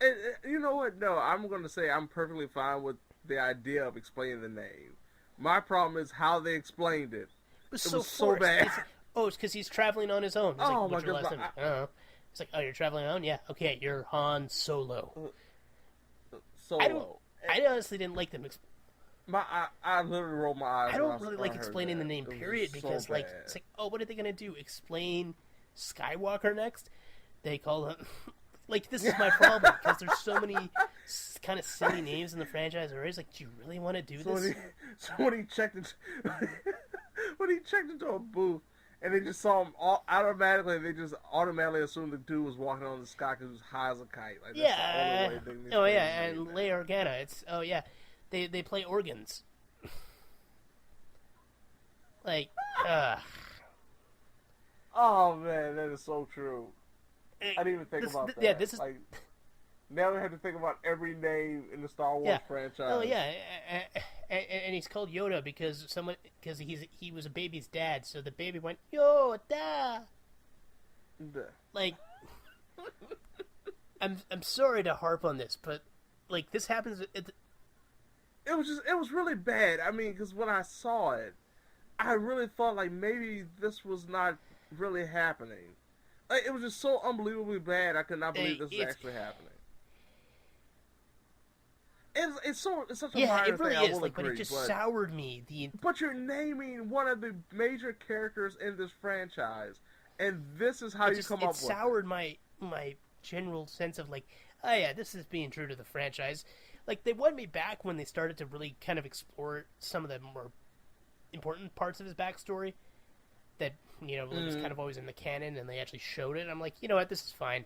you know what? No, I'm going to say I'm perfectly fine with the idea of explaining the name. My problem is how they explained it. It was so bad. It's because he's traveling on his own. He's like, what's your last name? I don't know. It's like, oh, you're traveling alone? Yeah. Okay, you're Han Solo. Solo. I honestly didn't like them. I literally rolled my eyes. I don't really like explaining the name, period, because it's like, oh, what are they going to do? Explain Skywalker next? They call him... Like, this is my problem, because there's so many kind of silly names in the franchise already. It's like, do you really want to do this? When he checked into a booth, and they just saw him they just automatically assumed the dude was walking on the sky because he was high as a kite. Like, and Leia Organa. They play organs. Like, oh man, that is so true. I didn't even think about that. Yeah, this is... Like, now we have to think about every name in the Star Wars franchise. Oh yeah, and he's called Yoda because he was a baby's dad, so the baby went Yoda. Like, I'm sorry to harp on this, but like this happens. It was really bad. I mean, because when I saw it, I really thought like maybe this was not really happening. Like, it was just so unbelievably bad. I could not believe this was actually happening. It's such a minor it really thing. is. I will agree, but it just soured me. But you're naming one of the major characters in this franchise, and this is how you come up with it. It soured my general sense of like, oh yeah, this is being true to the franchise. Like, they won me back when they started to really kind of explore some of the more important parts of his backstory that, was kind of always in the canon, and they actually showed it. I'm like, you know what, this is fine.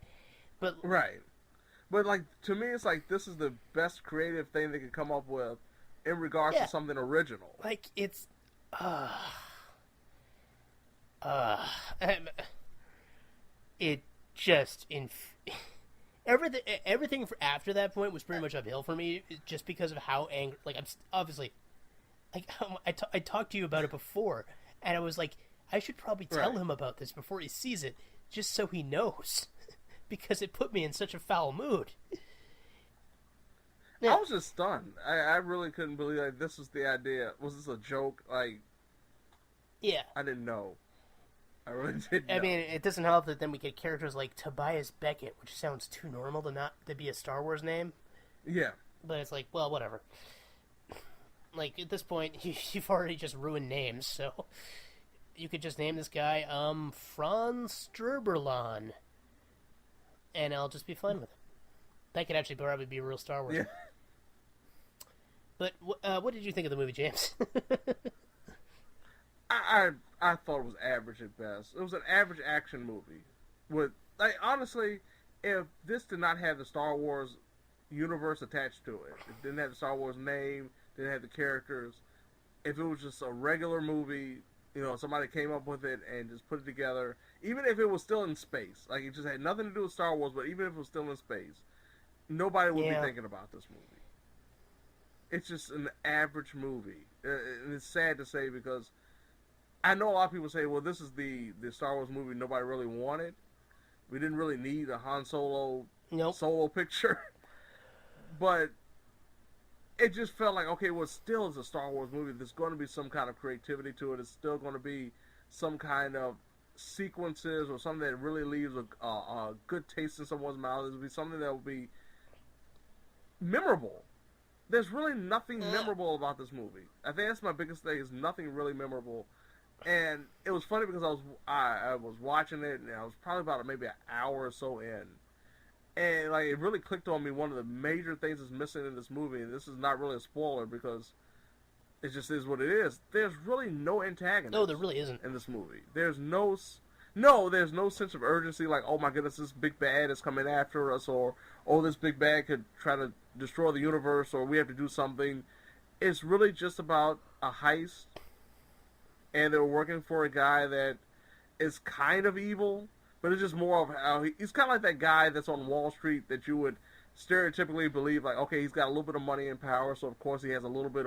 But right. But, like, to me, it's like this is the best creative thing they could come up with in regards to something original. Like, it's... it just... Everything after that point was pretty much uphill for me, just because of how angry... Like, I'm obviously... Like, I talked to you about it before, and I was like, I should probably tell him about this before he sees it, just so he knows. Because it put me in such a foul mood. I was just stunned. I really couldn't believe like this was the idea. Was this a joke? Like, yeah, I didn't know. I really didn't know. I mean, it doesn't help that then we get characters like Tobias Beckett, which sounds too normal to be a Star Wars name. Yeah, but it's like, well, whatever. Like, at this point, you've already just ruined names, so you could just name this guy Franz Sturberlan. And I'll just be fine with it. That could actually probably be a real Star Wars. Yeah. But what did you think of the movie, James? I thought it was average at best. It was an average action movie. With like honestly, if this did not have the Star Wars universe attached to it, it didn't have the Star Wars name, didn't have the characters. If it was just a regular movie, somebody came up with it and just put it together. Even if it was still in space, like it just had nothing to do with Star Wars, but even if it was still in space, nobody would be thinking about this movie. It's just an average movie. And it's sad to say because I know a lot of people say, well, this is the Star Wars movie nobody really wanted. We didn't really need a Han Solo solo picture. but it just felt like, okay, well, it still is a Star Wars movie. There's going to be some kind of creativity to it. It's still going to be some kind of sequences or something that really leaves a good taste in someone's mouth. It'll be something that will be memorable. There's really nothing memorable about this movie. I think that's my biggest thing, is nothing really memorable. And it was funny because I was watching it, and I was probably about maybe an hour or so in. And like, it really clicked on me, one of the major things that's missing in this movie, and this is not really a spoiler because it just is what it is. There's really no antagonist. No, there really isn't. In this movie. There's no sense of urgency, like, oh my goodness, this big bad is coming after us, or, oh, this big bad could try to destroy the universe, or we have to do something. It's really just about a heist, and they're working for a guy that is kind of evil, but it's just more of how he's kind of like that guy that's on Wall Street that you would stereotypically believe, like, okay, he's got a little bit of money and power, so of course he's a little bit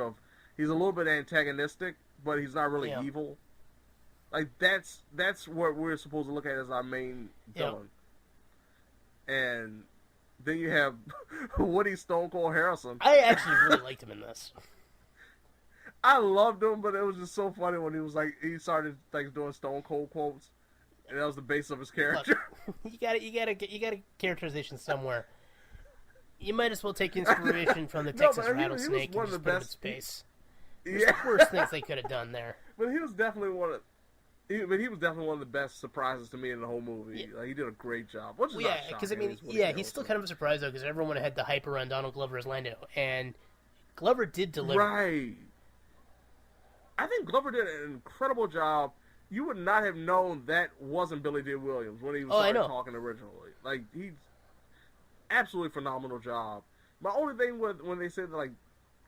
antagonistic, but he's not really evil. Like, that's what we're supposed to look at as our main villain. And then you have Woody Stone Cold Harrelson. I actually really liked him in this. I loved him, but it was just so funny when he started doing Stone Cold quotes, and that was the base of his character. Look, you got a characterization somewhere. You might as well take inspiration from the Texas rattlesnake and just put him in space. There's the worst things they could have done there. But he was definitely one of the best surprises to me in the whole movie. Yeah. Like, he did a great job. Which is because he's still kind of a surprise though, because everyone had the hype around Donald Glover as Lando, and Glover did deliver. Right. I think Glover did an incredible job. You would not have known that wasn't Billy D. Williams when he was talking originally. Like, he's absolutely phenomenal job. My only thing when they said that, like,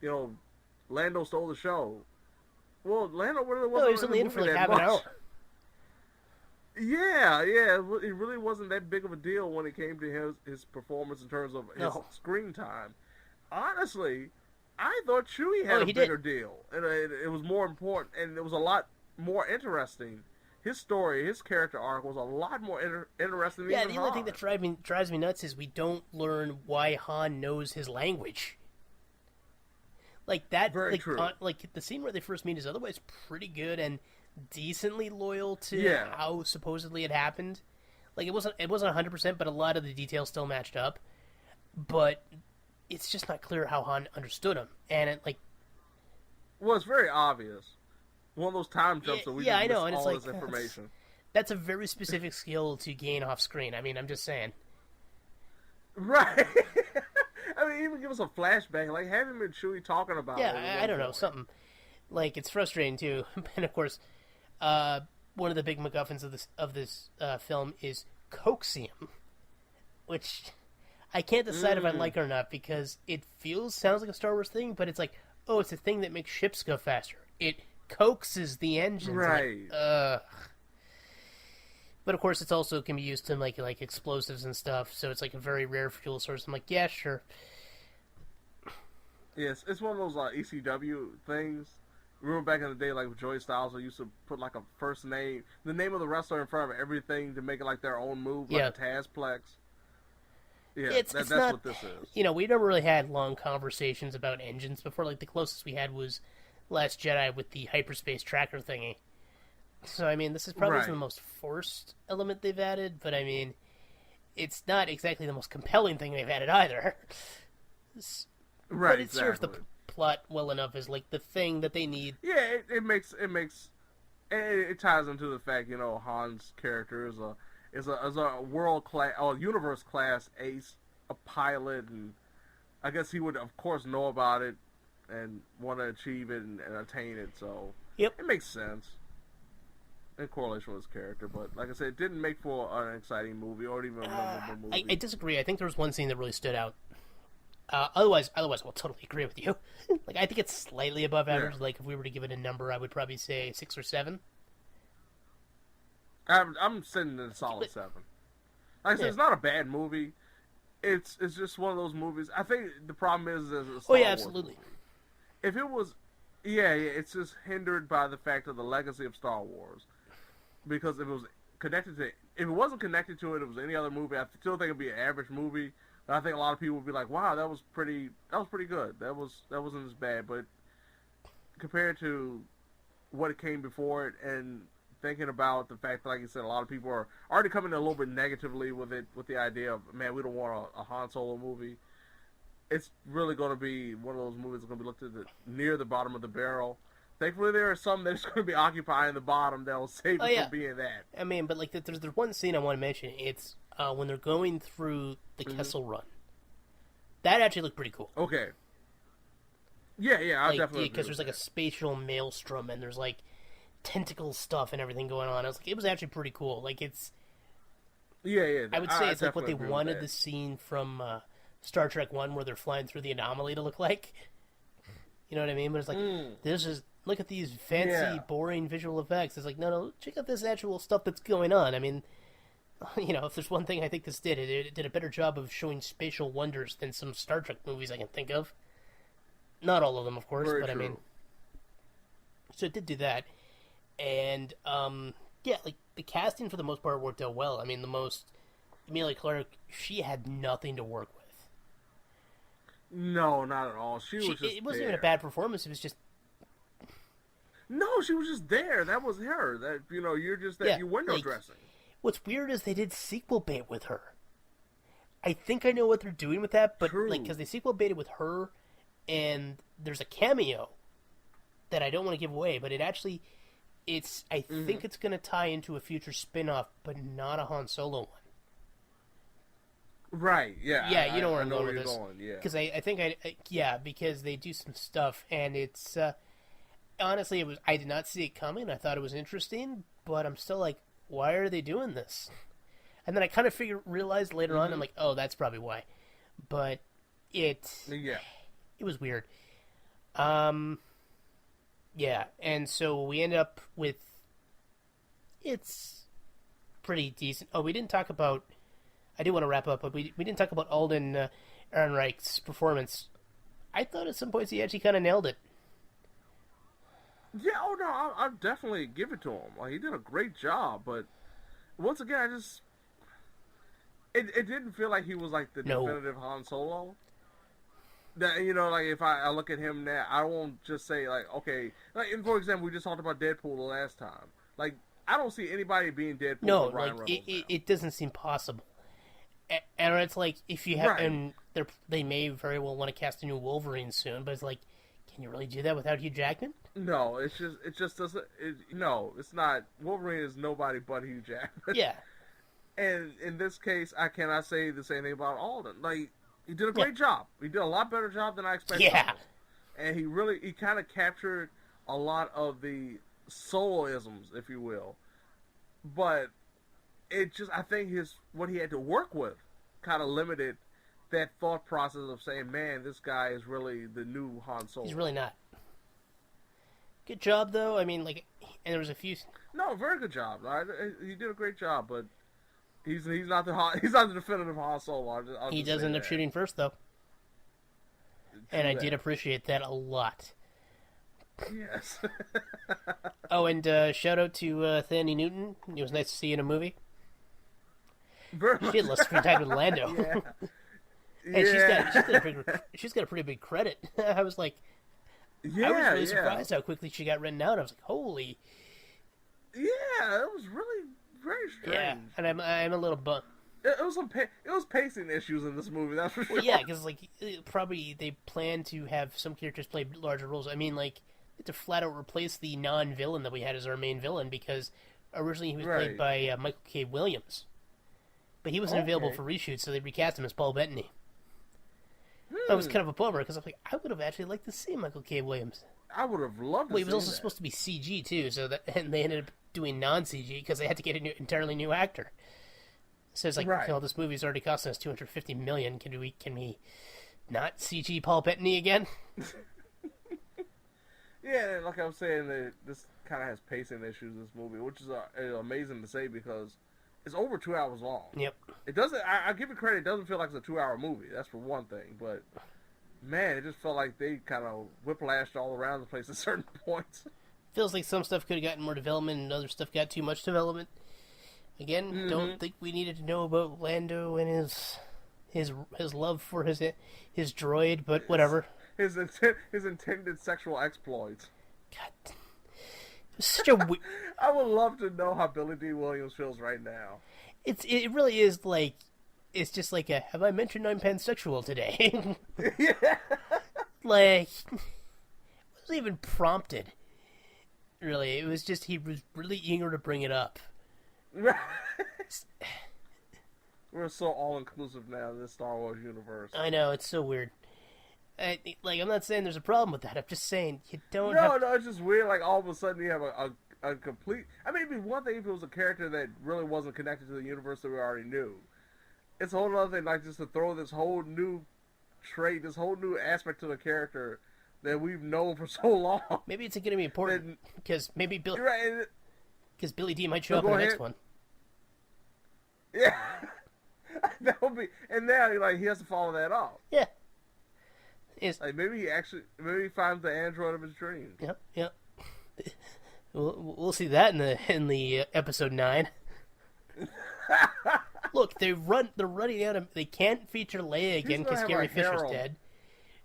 you know, Lando stole the show. Well, Lando really wasn't. No, he was only in for like half an hour. Yeah, it really wasn't that big of a deal when it came to his performance in terms of his screen time. Honestly, I thought Chewie had a bigger deal, and it was more important, and it was a lot more interesting. His story, his character arc was a lot more interesting than even the only thing that drives me nuts is we don't learn why Han knows his language. Like that, very true. Like the scene where they first meet is otherwise pretty good and decently loyal to how supposedly it happened. Like, it wasn't 100%, but a lot of the details still matched up. But it's just not clear how Han understood him, and well, it's very obvious. One of those time jumps that we just I know, miss and it's all like this information. That's a very specific skill to gain off screen. I mean, I'm just saying. Right. I mean, even give us a flashback, like have him and Chewie talking about it. Yeah, I don't know, something. Like, it's frustrating too. And of course, one of the big MacGuffins of this film is Coaxium, which I can't decide if I like it or not, because it sounds like a Star Wars thing, but it's like, oh, it's a thing that makes ships go faster. It coaxes the engines. Right. Like, but of course, it's also can be used to make like explosives and stuff. So it's like a very rare fuel source. I'm like, yeah, sure. Yes, it's one of those ECW things. Remember back in the day, like with Joey Styles, they used to put like a first name, the name of the wrestler in front of everything to make it like their own move, like a Tazplex. Yeah, that's not, what this is. You know, we never really had long conversations about engines before. Like, the closest we had was Last Jedi with the hyperspace tracker thingy. So, I mean, this is probably the most forced element they've added, but, I mean, it's not exactly the most compelling thing they've added either. Right, but it serves the plot well enough as, like, the thing that they need. Yeah, it ties into the fact, you know, Han's character is a world class, or universe class ace, a pilot, and I guess he would, of course, know about it and want to achieve it and attain it. So it makes sense in correlation with his character. But like I said, it didn't make for an exciting movie or even a memorable movie. I disagree. I think there was one scene that really stood out. Otherwise, I'll totally agree with you. Like, I think it's slightly above average. Yeah. Like, if we were to give it a number, I would probably say 6 or 7. I'm sitting at a solid 7. Like I said, it's not a bad movie. It's just one of those movies. I think the problem is a Star Wars absolutely. Movie. If it was, it's just hindered by the fact of the legacy of Star Wars. Because if it wasn't connected to it, it was any other movie, I still think it'd be an average movie. And I think a lot of people would be like, "Wow, that was pretty good. That wasn't as bad." But compared to what it came before it, and thinking about the fact that, like you said, a lot of people are already coming a little bit negatively with it, with the idea of, man, we don't want a Han Solo movie. It's really going to be one of those movies that's going to be looked at near the bottom of the barrel. Thankfully, there are some that's going to be occupying the bottom that will save it from being that. I mean, but like, there's one scene I want to mention. It's when they're going through the Kessel Run. That actually looked pretty cool. Okay. Yeah, I definitely because there's like a spatial maelstrom and there's like tentacle stuff and everything going on. I was like, it was actually pretty cool. Like it's. Yeah. I would say it's like what they wanted the scene from Star Trek 1 where they're flying through the anomaly to look like. You know what I mean? But it's like this is. Look at these fancy, boring visual effects. It's like, no, check out this actual stuff that's going on. I mean, you know, if there's one thing I think this did, it did a better job of showing spatial wonders than some Star Trek movies I can think of. Not all of them, of course, but true. I mean, so it did do that. And, like, the casting for the most part worked out well. I mean, Emilia Clarke, she had nothing to work with. No, not at all. She was just It wasn't there. even a bad performance, it was just... No, she was just there. That was her. That, you know, you're just that you window dressing. What's weird is they did sequel bait with her. I think I know what they're doing with that, but True. like, because they sequel baited with her, and there's a cameo that I don't want to give away, but I think it's going to tie into a future spin-off, but not a Han Solo one. Right, yeah. Yeah, you know where I'm going with with this. Yeah. Because I think because they do some stuff, and it's, honestly, I did not see it coming. I thought it was interesting, but I'm still like, why are they doing this? And then I kind of realized later on, I'm like, oh, that's probably why. But it was weird. Yeah, and so we end up with, it's pretty decent. Oh, we didn't talk about, I do want to wrap up, but we didn't talk about Alden Ehrenreich's performance. I thought at some points he actually kind of nailed it. Yeah, I'll definitely give it to him. Like, he did a great job, but once again, it didn't feel like he was like the definitive Han Solo. That, you know, like, if I look at him now, I won't just say like, okay, like, for example, we just talked about Deadpool the last time. Like, I don't see anybody being Deadpool. No, Ryan like Reynolds it doesn't seem possible. And it's like, if you have, and they may very well want to cast a new Wolverine soon, but it's like, can you really do that without Hugh Jackman? No, it just doesn't. No, it's not. Wolverine is nobody but Hugh Jackman. Yeah. And in this case, I cannot say the same thing about Alden. Like, he did a great job. He did a lot better job than I expected. Yeah. And he kind of captured a lot of the soloisms, if you will. But I think what he had to work with kind of limited that thought process of saying, man, this guy is really the new Han Solo. He's really not. Good job, though. I mean, like, and there was a few... No, very good job. He did a great job, but he's not the definitive Han Solo. He does end up shooting first, though. And I did appreciate that a lot. Yes. Oh, and shout out to Thandie Newton. It was nice to see you in a movie. She had less screen time with Lando. Yeah. And she's got a pretty big credit. I was like, I was really surprised how quickly she got written out. I was like, holy. Yeah, it was really very strange. Yeah, and I'm a little bummed. It was pacing issues in this movie. That's for sure. Well, yeah, because like probably they plan to have some characters play larger roles. I mean, like, to flat out replace the non-villain that we had as our main villain, because originally he was played by Michael K. Williams, but he wasn't available for reshoots, so they recast him as Paul Bettany. That was kind of a bummer, because I'm like, I would have actually liked to see Michael K. Williams. I would have loved to see Well, he was also supposed to be CG, too, and they ended up doing non-CG because they had to get an entirely new actor. So it's like, this movie's already costing us $250 million. Can we not CG Paul Bettany again? Yeah, like I was saying, this kind of has pacing issues, this movie, which is amazing to say because it's over 2 hours long. Yep. It doesn't. I give it credit. It doesn't feel like it's a 2-hour movie. That's for one thing. But man, it just felt like they kind of whiplashed all around the place at certain points. Feels like some stuff could have gotten more development, and other stuff got too much development. Again, don't think we needed to know about Lando and his his love for his droid, but whatever. His intended sexual exploits. God, it's such a. I would love to know how Billy D. Williams feels right now. It really is like, it's just like a, have I mentioned I'm pansexual today? Yeah. Like, it wasn't even prompted. Really, it was just he was really eager to bring it up. We're so all-inclusive now in this Star Wars universe. I know, it's so weird. I'm not saying there's a problem with that. I'm just saying you don't No, it's just weird. Like, all of a sudden you have a complete... I mean, it'd be one thing if it was a character that really wasn't connected to the universe that we already knew. It's a whole other thing, like, just to throw this whole new trait, this whole new aspect to the character that we've known for so long. Maybe it's going to be important, because maybe Billy D might show up in the next one. Yeah. That would be... And now, like, he has to follow that up. Yeah. Like, maybe he finds the android of his dreams. Yep. We'll see that in the episode 9. Look, they're running out of. They can't feature Leia again because Carrie Fisher's dead.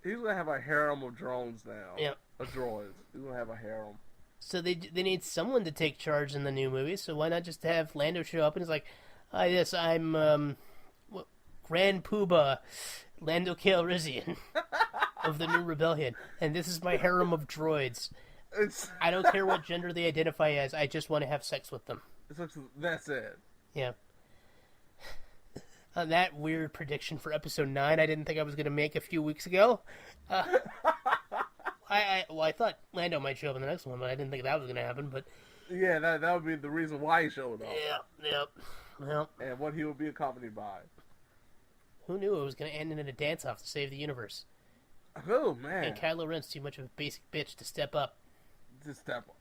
He's gonna have a harem of drones now. Yep. Of droids. He's gonna have a harem. So they need someone to take charge in the new movie. So why not just have Lando show up and he's like, yes, I'm Grand Poobah, Lando Calrissian of the New Rebellion, and this is my harem of droids. I don't care what gender they identify as. I just want to have sex with them. That's it. Yeah. That weird prediction for episode 9 I didn't think I was going to make a few weeks ago. I thought Lando might show up in the next one, but I didn't think that was going to happen. But yeah, that would be the reason why he showed up. Yep. And what he would be accompanied by. Who knew it was going to end in a dance-off to save the universe? Oh, man. And Kylo Ren's too much of a basic bitch to step up. Just step up.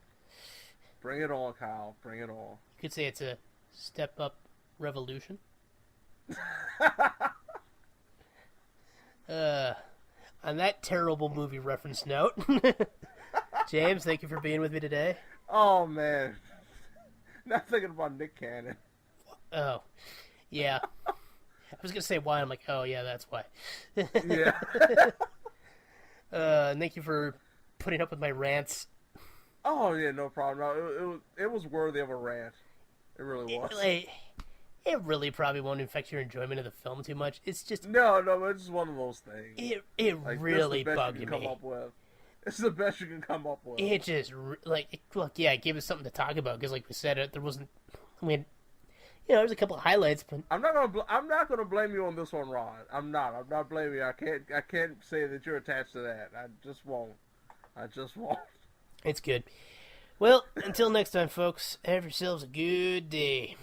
Bring it on, Kyle. Bring it on. You could say it's a step-up revolution. On that terrible movie reference note, James, thank you for being with me today. Oh, man. Not thinking about Nick Cannon. Oh, yeah. I was going to say why. I'm like, oh, yeah, that's why. Yeah. Thank you for putting up with my rants. Oh, yeah, no problem. No, it was worthy of a rant. It really was. It really probably won't affect your enjoyment of the film too much. It's just... No, it's just one of those things. It like, really bugged me. It's the best you can come up with. It just, look, yeah, it gave us something to talk about, because like we said, there wasn't... I mean, there's a couple of highlights, but... I'm not gonna blame you on this one, Ron. I'm not blaming you. I can't say that you're attached to that. I just won't. It's good. Well, until next time, folks, have yourselves a good day.